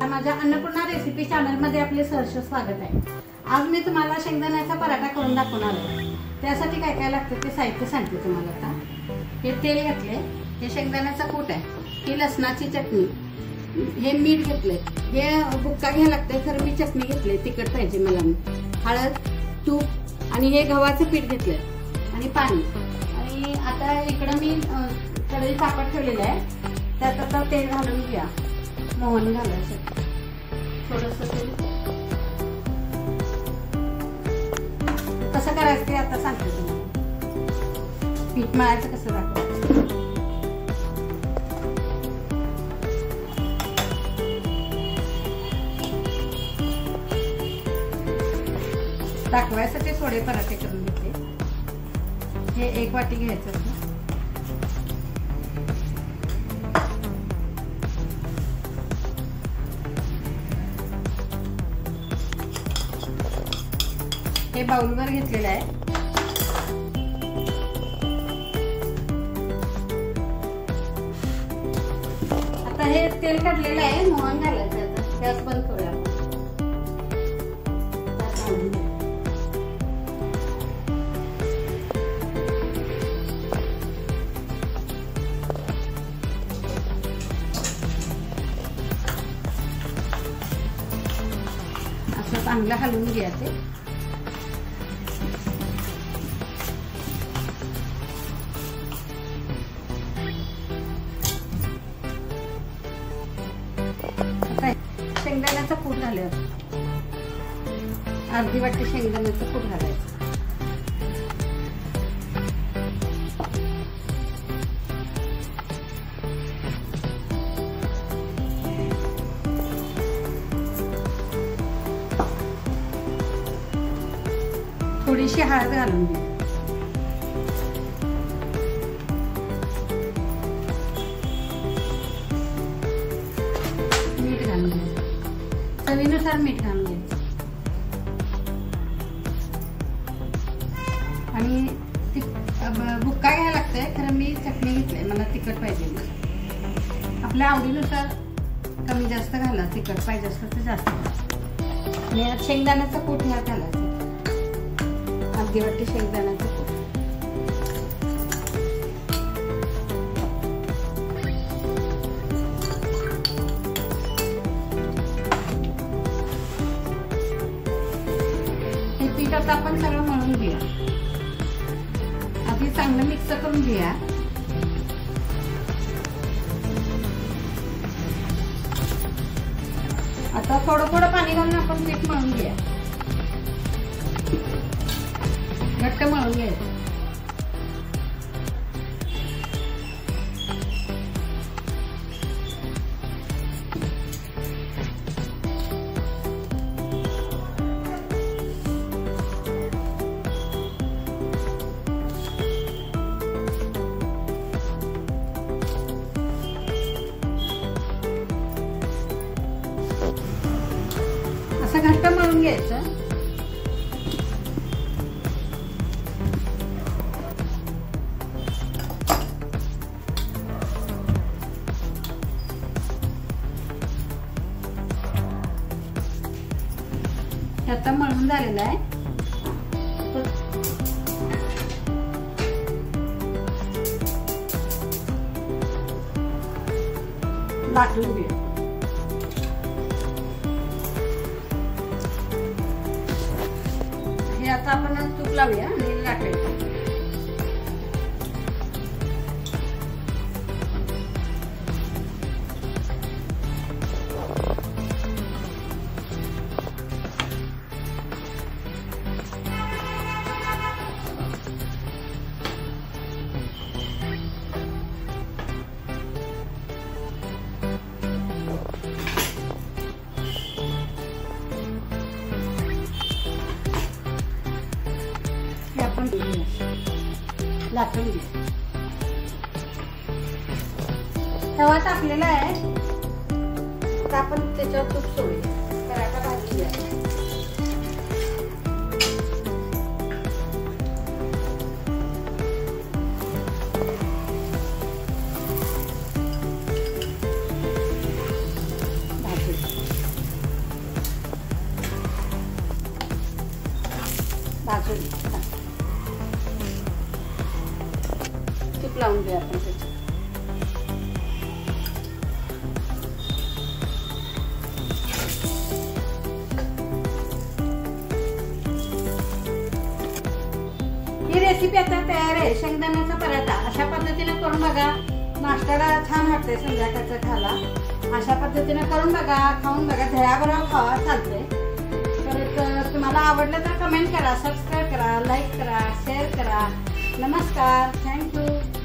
माझ्या Annapurna recipe channel मध्ये आपले सहर्ष स्वागत आहे। आज मी तुम्हाला शेंगदाण्याचा पराठा करून दाखवणार आहे। त्यासाठी काय काय लागतं ते साहित्य सांगते तुम्हाला। आता हे तेल घेतले, हे शेंगदाण्याचा कूट आहे, ही लसणाची चटणी, हे मीठ घेतले, हे बुक्का घ्यायला लागतंय, खरं मी चटणी घेतली तिखट पाहिजे मला, हळद, तूप आणि हे गव्हाचं पीठ घेतलंय आणि पाणी। आणि आता इकडं मी कढई तापत ठेवलेलं आहे, त्यात आता तेल घालून घ्या, मोहन घालायचं थोडंसं तेल। कसं करायचं ते आता सांगते तुम्हाला। पीठ मळायचं कसं दाखवायचं। दाखवायसाठी थोडे पराठे करून घेतले। हे 1 वाटी घ्यायचं, हे बाउलवर घेतलेलं आहे। आता हे तेल काढलेलं आहे, मोहन घालायचं। आता गॅस बंद करूया। असं चांगलं हलवून घ्या ते। शेंगदाण्याचं कूट घालायचं, अर्धी वाटी शेंगदाण्याचं कूट घालायचं। थोडीशी हळद घालून घ्या, मीठ घालून घ्या, चवीनुसार मीठ घालून घ्यायचं। आणि बुक्का घ्यायला लागतंय, खरं मी चटणी घेतली, मला तिखट पाहिजे। आपल्या आवडीनुसार कमी जास्त घाला, तिखट पाहिजे असलं तर जास्त घाला। आणि यात शेंगदाण्याचं कूट ह्यात घालायचं, अर्धी वाटी शेंगदाण्याचं कूट। हे पीठ आता आपण सगळं मळून घेऊया, आधी चांगलं मिक्स करून घेऊया। आता थोडं थोडं पाणी घालून आपण पीठ मळून घेऊया, घट्ट मळून घ्यायचं। असं घट्ट मळून घ्यायचं। आता मळून झालेलं आहे, लाटून घेऊया। हे आता आपण तूप लावूया आणि लाटायचं। लाटून घ्या। तवा तापलेला आहे, आता आपण त्याच्यावर तूप सोडूया, पराठा भाजूया। भाजून तूप लावून घेऊया आपण त्याच्यात. ही रेसिपी आता तयार आहे. शेंगदाण्याचा पराठा अशा पद्धतीने करून बघा. नाश्त्याला छान वाटते संध्याकाळचं खायला. अशा पद्धतीने करून बघा, खाऊन बघा. दह्याबरोबर खावा चालते. परत तुम्हाला आवडलं तर कमेंट करा, सबस्क्राईब करा, लाईक करा, शेअर करा. नमस्कार, थँक्यू.